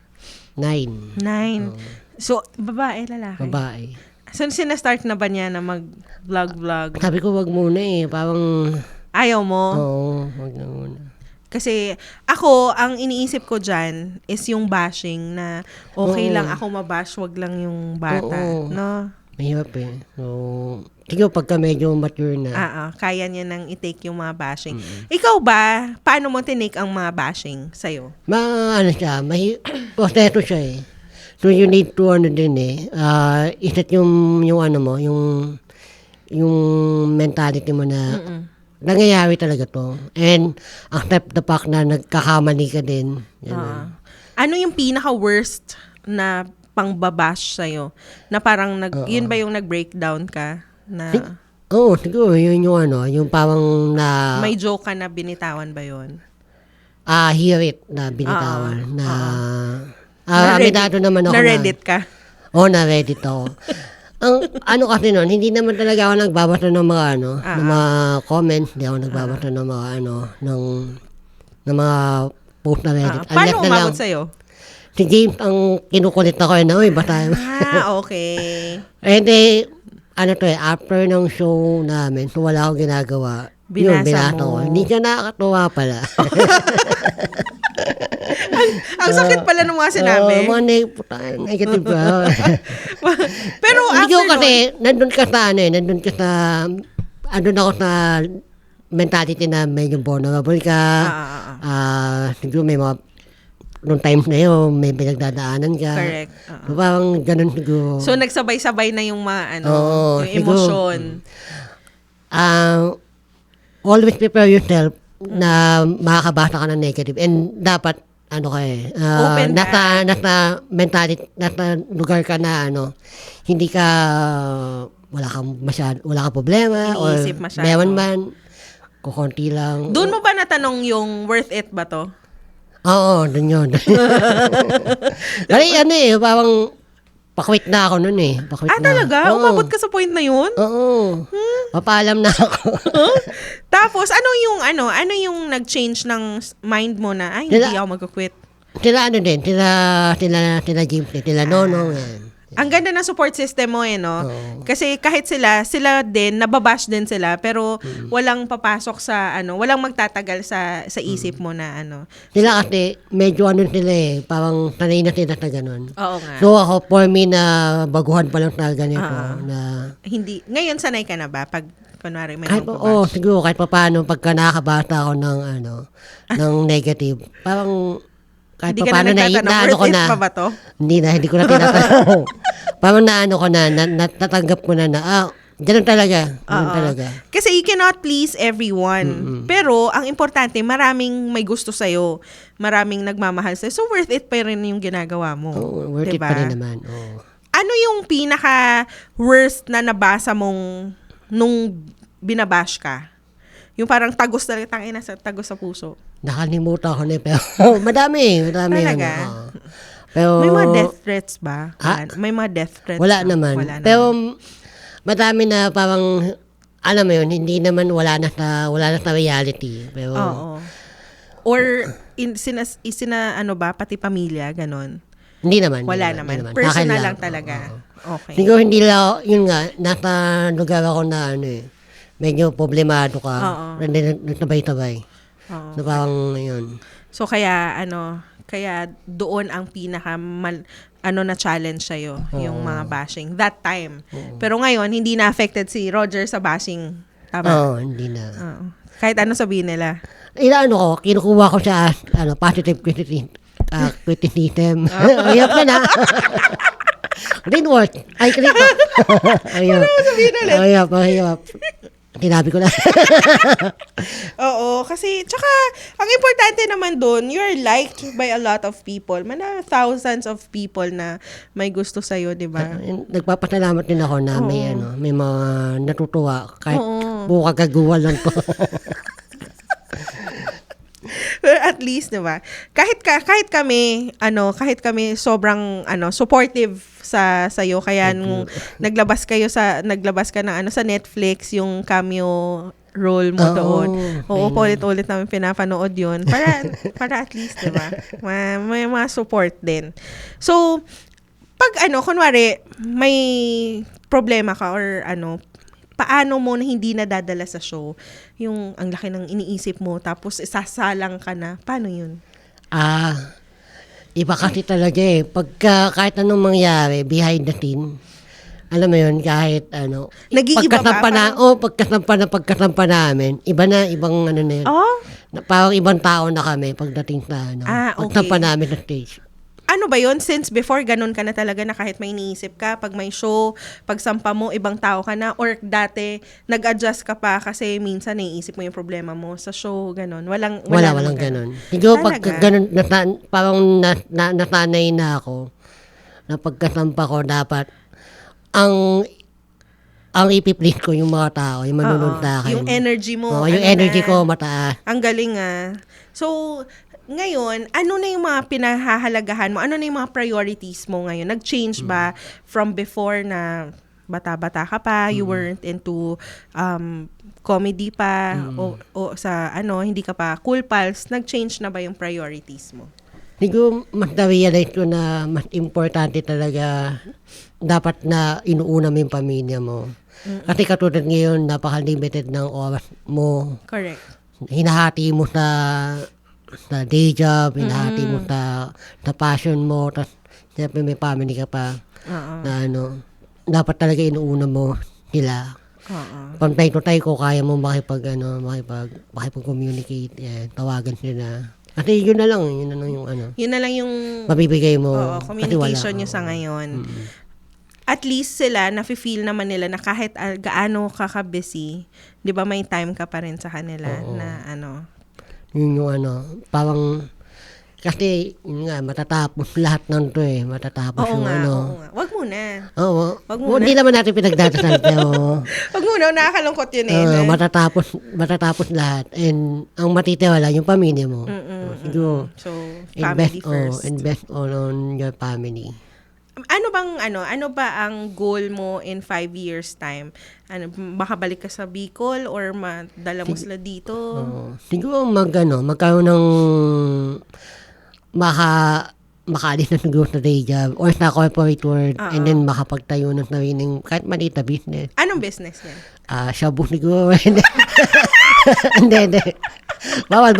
9. 9. So, babae, lalaki? Babae. So, sinastart na ba niya na mag-vlog? Sabi ko wag muna parang Ayaw mo? oo, wag na muna. Kasi ako, ang iniisip ko dyan is yung bashing na okay lang ako mabash, wag lang yung bata. Oo. No? Mahirap So, siguro pagka medyo mature na. Kaya niya nang i-take yung mga bashing. Ikaw ba, paano mo tinake ang mga bashing sa'yo? Siya, proseso siya So, you need to din iset yung mentality mo na nangyayari talaga to. And accept the fact na nagkakamali ka din. Ano yung pinaka-worst na pangbabash sa'yo? Na parang, yun ba yung nag-breakdown ka? Na Siguro, yun yung parang na may joke ka na binitawan ba yun? hirit na binitawan. Aminado naman ako Na-Reddit ka? Na-Reddit ako. Ang kasi nun, hindi naman talaga ako nagbabasa ng mga ng mga comments, hindi ako nagbabasa ng mga ng mga post na Reddit. Paano umabot sa'yo? Si James ang kinukulit ako basta. Okay. After ng show namin, so wala akong ginagawa. Binasa mo. Ko. Hindi siya nakakatuwa pala. Ang sakit pala ng mga sinabi. Mga negative ba? Pero Hindi after ko kasi, nandun ako sa mentality na medyo vulnerable ka. Siguro may mga, noong times na yun, may pinagdadaanan ka. Correct. So, parang ganun siguro. So, nagsabay-sabay na yung mga, yung siguro, emosyon. Always prepare yourself na makakabasa ka ng negative. And dapat, open ka. nasa mentality, nasa lugar ka na, hindi ka, wala kang problema. Iniisip or masyado. meron man, kukunti lang. Doon mo ba natanong yung worth it ba to? Oo, dun yun. Kasi parang pakwit na ako nun Talaga? Umabot ka sa point na yun? Oo. Papaalam na ako. Tapos, ano yung nag-change ng mind mo na, hindi ako mag-quit? Sila sila James, sila Nonong. Ang ganda ng support system mo no? Kasi kahit sila din, nababash din sila, pero walang papasok sa, walang magtatagal sa isip mo na, Sila kasi, medyo sila parang sanay na sila sa ganun. Oo nga. So ako, for me na baguhan pa lang sa ganito, na Hindi, ngayon sanay ka na ba? Pag, kunwari, may kahit magbabash? siguro, kahit pa paano, pagka nakakabasa ako ng, ng negative, parang, kahit Hindi pa ka paano na nagtatanong, worth it pa ba to? Hindi ko na tinatanong. Parang natatanggap ko na ganun talaga. Ganun talaga. Kasi you cannot please everyone. Pero, ang importante, maraming may gusto sa'yo. Maraming nagmamahal sa'yo. So, worth it pa rin yung ginagawa mo. Worth it diba? pa rin naman. Ano yung pinaka-worst na nabasa mong nung binabash ka? Yung parang tagos talaga, tagos sa puso. Nakalimutan ko na pero madami. Talaga? Pero, may mga death threats ba? May mga death threats wala ba? naman. Wala Pero naman. madami na parang, alam mo yun, hindi naman wala na sa reality. Pero, Oo. Or, pati pamilya, ganon? Hindi naman. Wala naman. Personal lang talaga. Okay. Siguro hindi lang, yun nga, nasa lugar ako na medyo problemado ka. Nagtabay-tabay. Oo. So parang yun. So kaya doon ang pinaka na challenge sa'yo, yung mga bashing that time. Pero ngayon hindi na affected si Roger sa bashing. Tama? Oo, hindi na. Oo. Kahit ano sabihin nila. Inaano ko, kinukuha ko sa positive criticism. Ayop na na. Didn't work. Ay, krito. Ayop. sabihin ulit? Ayop. Tinabi ko na. Oo, kasi tsaka ang importante naman doon, you're liked by a lot of people. Thousands of people na may gusto sa 'di ba? Nagpapasalamat din ako na may mga natutuwa kahit buka kagawa lang to. Pero at least, 'di ba? Kahit kami sobrang supportive sa sayo kaya nung naglabas ka ng sa Netflix yung cameo role mo doon. Oo, paulit-ulit namin pinapanood 'yun para at least, 'di ba? May mga support din. So, pag kunwari may problema ka or paano mo na hindi nadadala sa show yung ang laki ng iniisip mo tapos isasalang ka na, paano yun? Iba kasi talaga pagka kahit anong mangyari behind the scene, alam mo yun, kahit Nag-iiba ba? pagkatampa namin, ibang na yun. Parang ibang tao na kami pagdating sa okay. pagtampa namin sa stage. Ano ba yun? Since before, ganun ka na talaga na kahit may iniisip ka, pag may show, pag sampa mo, ibang tao ka na, or dati, nag-adjust ka pa kasi minsan naiisip mo yung problema mo sa show, ganun. Walang ganun. Siguro pag ganun, parang nasanay na ako, na pagkasampa ko, dapat, ang ipiplease ko yung mga tao, yung manunod sa akin. Yung energy mo. Yung energy ko mataas. Ang galing So, ngayon, ano na yung mga pinahahalagahan mo? Ano na yung mga priorities mo ngayon? Nag-change ba from before na bata-bata ka pa, you weren't into comedy pa, o sa hindi ka pa Cool Pals, nag-change na ba yung priorities mo? Siguro mas na-realize ko na mas importante talaga dapat na inuuna mo yung pamilya mo. Kasi katulad ngayon, napaka-limited ng oras mo. Correct. Hinahati mo sa day job, hinahati mo sa passion mo, tapos siyempre may family ka pa na dapat talaga inuuna mo sila. Pantay to tay ko, kaya mo makipag-communicate, tawagan sila. Kasi yun na lang yung Yun na lang yung mabibigay mo. communication nyo sa ngayon. At least sila, nafe-feel naman nila na kahit gaano ka-busy, di ba may time ka pa rin sa kanila na Yun yung parang, kasi, yun nga, matatapos lahat ng to matatapos Oo yung nga. Wag muna. Oo. Wag muna. Hindi naman natin pinagdadasal, pero, Wag muna, nakakalungkot yun matatapos lahat. And, ang matitiwala, yung pamilya mo. Siguro, So, family first. Invest on your family. Ano ba ang goal mo in 5 years time? Makabalik ka sa Bicol or madala mo sila dito? Siguro magkaroon ng makaalis na siguro sa day job or sa corporate world and then makapagtayo ng sariling kahit maliit na business. Anong business niya? Shabu siguro. Hindi. Bawal.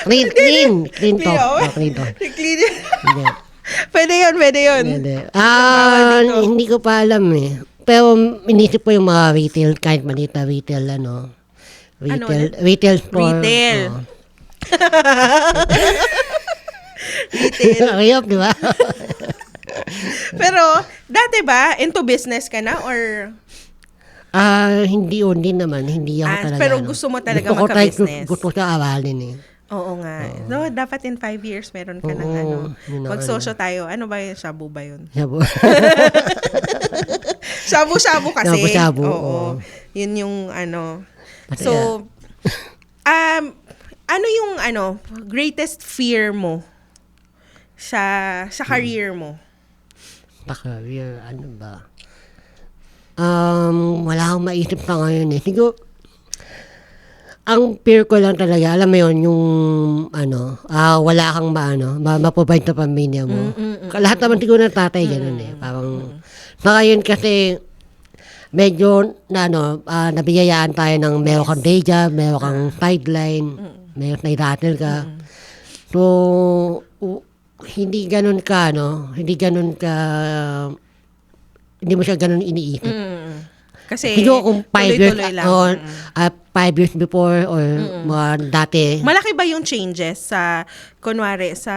Clean talk. Clean talk. Hindi. Pwede yun. Hindi ko pa alam Pero inisip ko yung mga retail, kahit maliit na retail, retail store. Retail. Retail. Ayop, di ba? Pero, dati ba, into business ka na or? Hindi naman. Hindi ako talaga. Pero gusto mo talaga magka-business? Gusto ko sa aralin Oo nga. No, dapat in 5 years meron ka ng Mag-sosyo tayo. Ano ba yun? Shabu ba yun? Shabu-shabu kasi. Shabu-shabu. Oo. Yun yung So, ano yung greatest fear mo sa career mo? Sa career, ano ba? Wala akong maisip na ngayon Siguro, ang fear ko lang talaga, alam mo yun, yung wala kang maprovide sa pamilya mo. Lahat naman siguro ng tatay, ganun Parang, saka yun kasi, medyo, nabiyayaan tayo ng meron kang day job, meron kang sideline, meron na irattle ka. So, hindi mo siya ganun iniisip. Kasi Siguro kung 5 years, tuloy-tuloy lang. or 5 years before, or mga dati. Malaki ba yung changes sa, kunwari, sa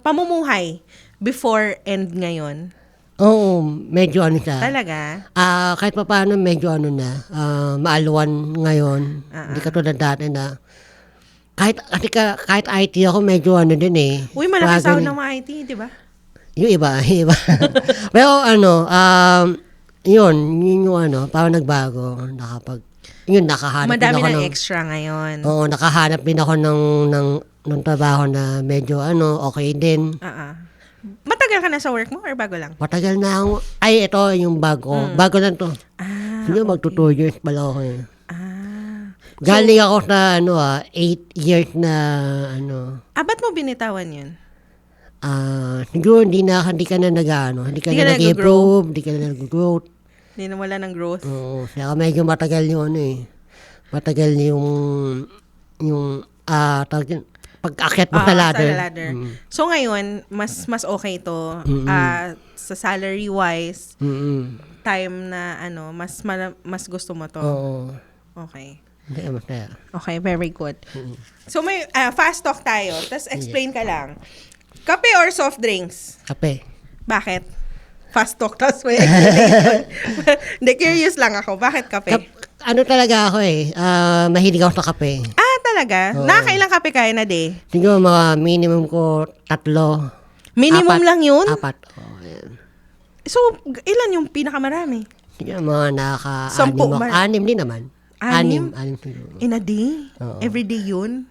pamumuhay before and ngayon? Oo, medyo ano siya. Talaga? Kahit pa paano, medyo maaluan ngayon. Hindi ka tulad dati na, kahit IT ako, medyo din eh. Uy, malaki Bago sahod rin. ng mga IT, di ba? Yung iba. Pero yun yung parang nagbago. Nakahanap din Madami ako ng ng, extra ngayon. oo, nakahanap din ako ng trabaho na medyo okay din. Matagal ka na sa work mo or bago lang? Matagal na ako. Ay, ito yung bago. Bago lang to. Siguro magto 2 years pala ako eh. Galing ako sa 8 years na Ba't mo binitawan yun? siguro hindi ka na hindi ka Hindi na ka nag-improve, hindi ka na nag-growth. Hindi na wala ng growth. Oo, kaya medyo matagal yung matagal yung tawag yun, pag-akyat mo sa ladder. Sa ladder. So ngayon, mas okay to. Sa salary-wise, time na mas gusto mo to. Oo. Okay. Hindi, masaya. Okay, very good. So may fast talk tayo. Tapos explain ka lang. Kape or soft drinks? Kape. Bakit? Fast talk, tapos may explanation. Hindi, curious lang ako. Bakit kape? Talaga ako mahilig ako sa kape. Talaga? Nakakailang kape kaya na day? Siguro mga minimum ko 3. Minimum 4, lang yun? 4. Ayan. So, ilan yung pinakamarami? Siguro mga nakaka-6 Sampu ba? 6 din naman. 6? 6 siguro. In a day? Oo. Everyday yun?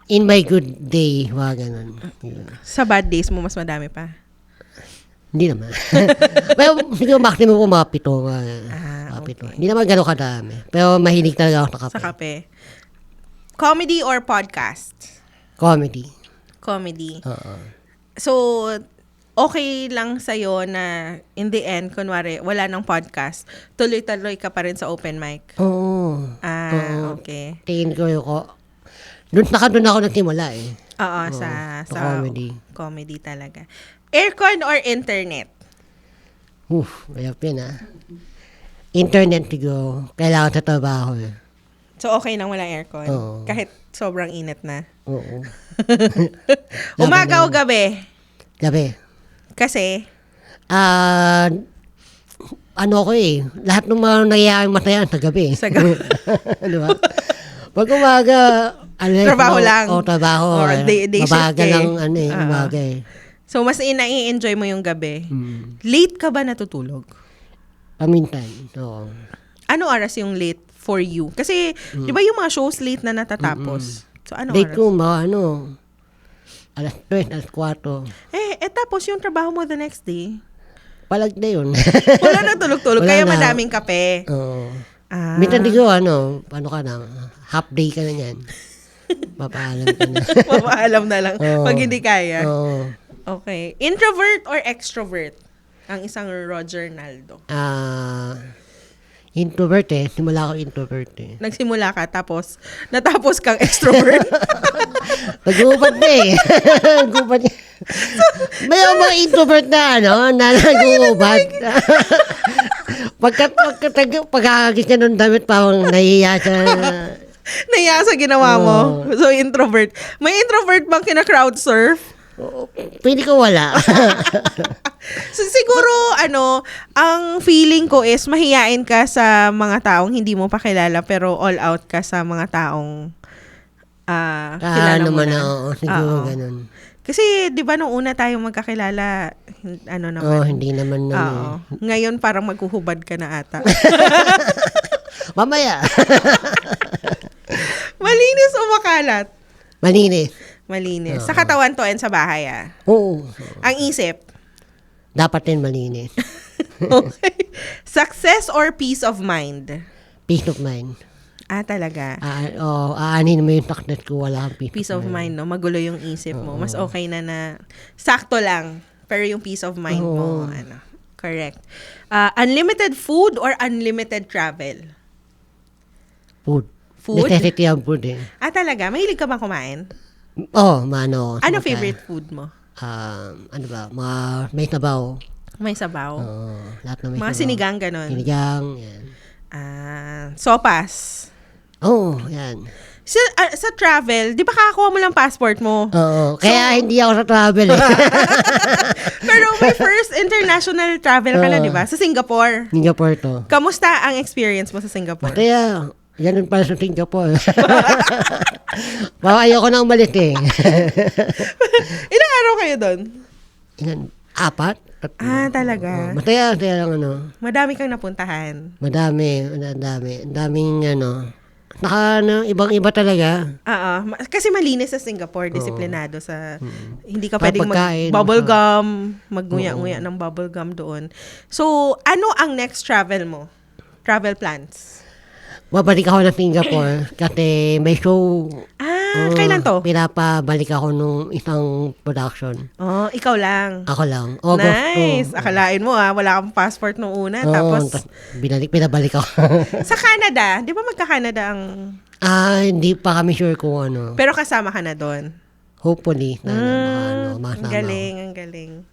In my good day, ganun. Sa bad days mo, mas madami pa? Hindi naman. Pero siguro maximum ko mga 7. Okay. Hindi naman gano'ng kadami. Pero mahilig talaga ako sa kape. Sa kape. Comedy or podcast? Comedy. Comedy. Oo. So, okay lang sa'yo na in the end, kunwari, wala ng podcast, tuloy-tuloy ka pa rin sa open mic? Oo. Okay. Tingin ko doon ako nagsimula eh. Oo, sa comedy. Comedy talaga. Aircon or internet? Ayop yun Internet siguro. Kailangan sa trabaho eh. So, okay lang walang aircon? Oo. Kahit sobrang init na? Oo. Umaga o gabi? Gabi. Kasi? Lahat ng mga nangyayaring masaya sa gabi. Sa gabi. Di ba? Pag umaga, Trabaho lang. Trabaho. Or day shift mabaga eh. lang, umaga eh. So, mas nai-enjoy mo yung gabi. Late ka ba natutulog? Pamintan. Oo. Ano oras yung late for you? Kasi, di ba yung mga shows late na natatapos? So, ano Date oras? ko, alas 3, alas 4. Tapos yung trabaho mo the next day? Palag na yun. Wala na tulog-tulog, Wala kaya na. madaming kape. Oo. Ah. Minsan di ko, paano ka na, half day ka na yan. Papaalam ka na. Papaalam na lang Oo. pag hindi kaya. Oo. Okay. Introvert or extrovert? Ang isang Roger Naldo. Introvert Simula ako introvert Nagsimula ka, tapos natapos kang extrovert. Nag-uubad na Nag-uubad niya. May mga introvert na nag-uubad. Pagkakagis niya ng damit, parang nahiya siya. Nahiya sa ginawa mo. So, introvert. May introvert bang kina-crowd surf? Pwede ko wala. So, siguro, ang feeling ko is mahiyain ka sa mga taong hindi mo pa kilala, pero all out ka sa mga taong kilala mo naman na. siguro Oo. ganun. Kasi, di ba, nung una tayong magkakilala, naman. Hindi naman Oo. Ngayon, parang maghuhubad ka na ata. Mamaya. Malinis o makalat? Malinis. Malinis. Sa katawan to and sa bahay, Oo. Ang isip. Dapat din malinis. Okay. Success or peace of mind? Peace of mind. Talaga. Aanin mo yung success ko, wala kang Peace of mind, no? Magulo yung isip mo. Mas okay na sakto lang. Pero yung peace of mind mo, correct. Unlimited food or unlimited travel? Food. Food? Necessity ang food Talaga? Mahilig ka bang kumain? Mano. Ano favorite food mo? Mga may sabaw. May sabaw. Oo, lahat na may Mga sabaw. sinigang, ganon. Sinigang, yan. Sopas. Oo, yan. Sa travel, di ba kakakuha mo lang passport mo? Oo, kaya hindi ako sa travel eh. Pero may first international travel ka na, di ba? Sa Singapore. Singapore to. Kamusta ang experience mo sa Singapore? Kaya, ganun pala sa Singapore. Baka ayoko na umalis eh. Ilang araw kayo doon? Yan, 4? Talaga. Masaya lang Madami kang napuntahan. Madami. Ang daming ibang-iba talaga. Kasi malinis sa Singapore, disiplinado sa hindi ka Sa pwedeng pagkain. bubble gum, magnguya-nguya ng bubble gum doon. So, ano ang next travel mo? Travel plans? Babalik ako ng Singapore kasi may show. Kailan to? Pinapabalik ako nung isang production. Ikaw lang. Ako lang. August Nice. Akalain mo wala kang passport nung una. Tapos, pinabalik ako. sa Canada, di ba magka-Canada ang... Hindi pa kami sure kung ano. Pero kasama ka na doon. Hopefully. Ang galing, ang galing.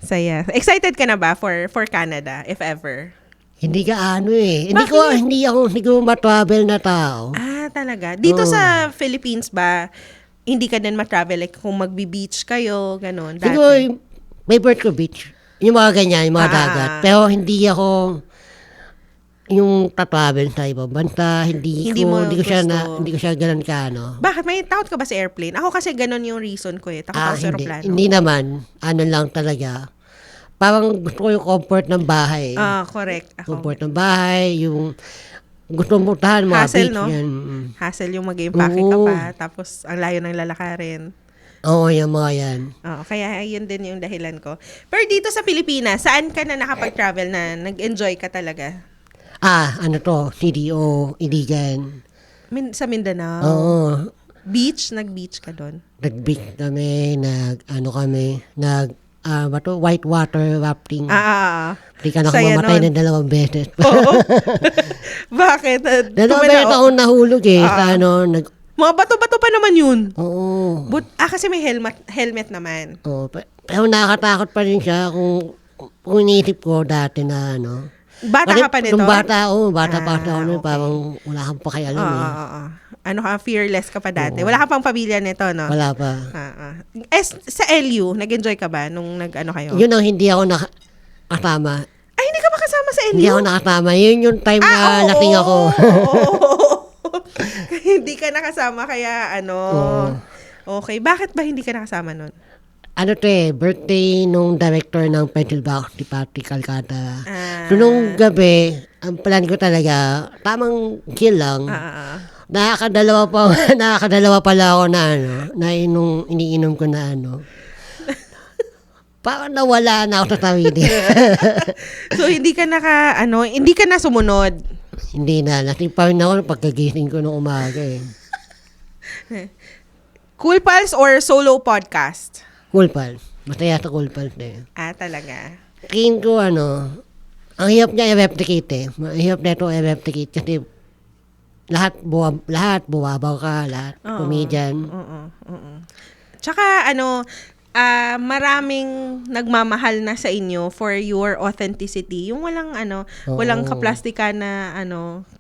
Saya. Excited ka na ba for Canada, if ever? Hindi ka eh. Bakit? Hindi ako siguro ma-travel na tao. Talaga. Dito sa Philippines ba, hindi ka din ma-travel? Like, kung magbi-beach kayo, ganun. Dati. Siguro, may Puerto Beach. Yung mga ganyan, yung mga dagat. Pero hindi ako yung travel sa ibang bansa. Hindi ko siya ganun ka, ano. Bakit? May takot ka ba sa airplane? Ako kasi ganun yung reason ko eh. Takot ako sa aeroplano. Hindi naman. Ano lang talaga. Parang gusto ko yung comfort ng bahay. Correct. Ako. Comfort ng bahay, yung gusto mo tahan, mga Hassle, beach, no? yan. Hassle yung mag-impake ka pa. Tapos, ang layo ng lalakarin. Oo, yung mga yan. Kaya yun din yung dahilan ko. Pero dito sa Pilipinas, saan ka na nakapag-travel na nag-enjoy ka talaga? CDO, Iligan. Sa Mindanao? Oo. Beach? Nag-beach ka doon? Nag-beach kami, whitewater rafting. Hindi ka na Saya kumamatay nun. ng 2 beses. Oo. Bakit? 2 beses akong nahulog Mga bato-bato pa naman yun. Oo. Kasi may helmet naman. Oo. Pero nakakatakot pa rin siya kung iniisip ko dati na Bata ka pa nito? Nung bata pa ako nun, parang wala kang pakialam Fearless ka pa dati. Wala ka pang pamilya nito, no? Wala pa. Sa LU, nag-enjoy ka ba nung kayo? Yun ang hindi ako nakasama. Ay, hindi ka ba kasama sa LU? Hindi ako nakasama. Yun yung time na lasing ako. Hindi ka nakasama, kaya Okay. Bakit ba hindi ka nakasama nun? Birthday nung director ng Pencil Box, si Patrick Calcata. So, nung gabi, ang plan ko talaga, tamang chill lang. Nakakadalawa pala ako na iniinom ko na parang nawala na ako sa sarili. So, hindi ka hindi ka na sumunod? Hindi na. Lasing pa rin ako pagkagising ko nung umaga eh. Cool Pals or solo podcast? Cool Pals. Masaya sa Cool Pals na yun. Talaga. Tingin ko ang hirap niya i-replicate eh. Mahirap na ito i-replicate kasi lahat buwabaw ka, lahat comedian. Tsaka maraming nagmamahal na sa inyo for your authenticity. Yung walang kaplastikan na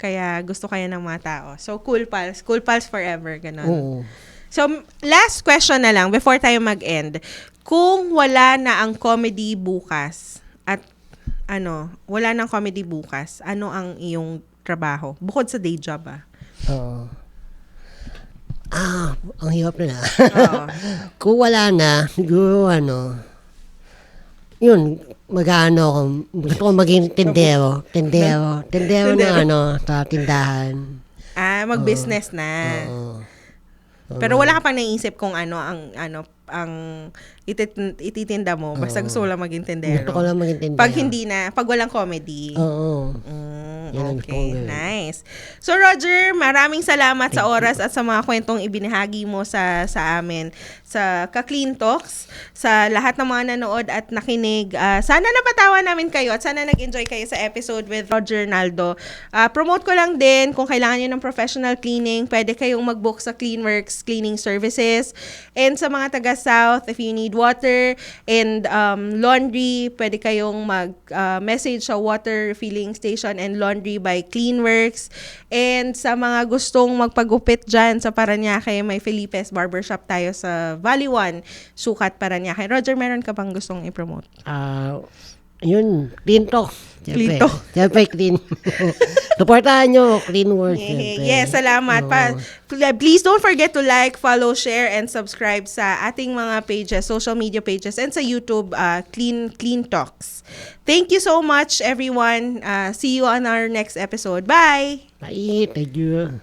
kaya gusto kaya ng mga tao. So, Cool Pals forever, ganun. Oo. So, last question na lang before tayo mag-end. Kung wala na ang comedy bukas at wala nang comedy bukas, ano ang iyong trabaho? Bukod sa day job, Oo. Ang hirap na. Oo. Kung wala na, siguro yun, gusto ko maging tendero na sa tindahan. Mag-business na. Oo. Pero wala ka pang naisip kung ang ititinda mo. Basta gusto ko lang maging tendero. Gusto ko lang maging tendero. Pag walang comedy. Oo. Yan ang Okay, gawin. nice. So Roger, maraming salamat sa oras at sa mga kwentong ibinahagi mo sa amin sa Ka-Clean Talks, sa lahat ng mga nanood at nakinig. Sana napatawa namin kayo at sana nag-enjoy kayo sa episode with Roger Naldo. Promote ko lang din, kung kailangan nyo ng professional cleaning, pwede kayong mag-book sa Cleanworks Cleaning Services. And sa mga taga-South, if you need water and laundry, pwede kayong mag-message sa water filling station and laundry by Cleanworks. And sa mga gustong magpagupit dyan sa Paranaque, may Felipe's Barbershop tayo sa Valley 1, Sukat, Paranaque. Roger, meron ka bang gustong i-promote? Yun, Clean Talk. Clean Talk. Siyempre, clean. Supportahan nyo, Clean World. siyempre. Yes, salamat. Please don't forget to like, follow, share, and subscribe sa ating mga pages, social media pages, and sa YouTube, Clean Talks. Thank you so much, everyone. See you on our next episode. Bye! Bye, thank you.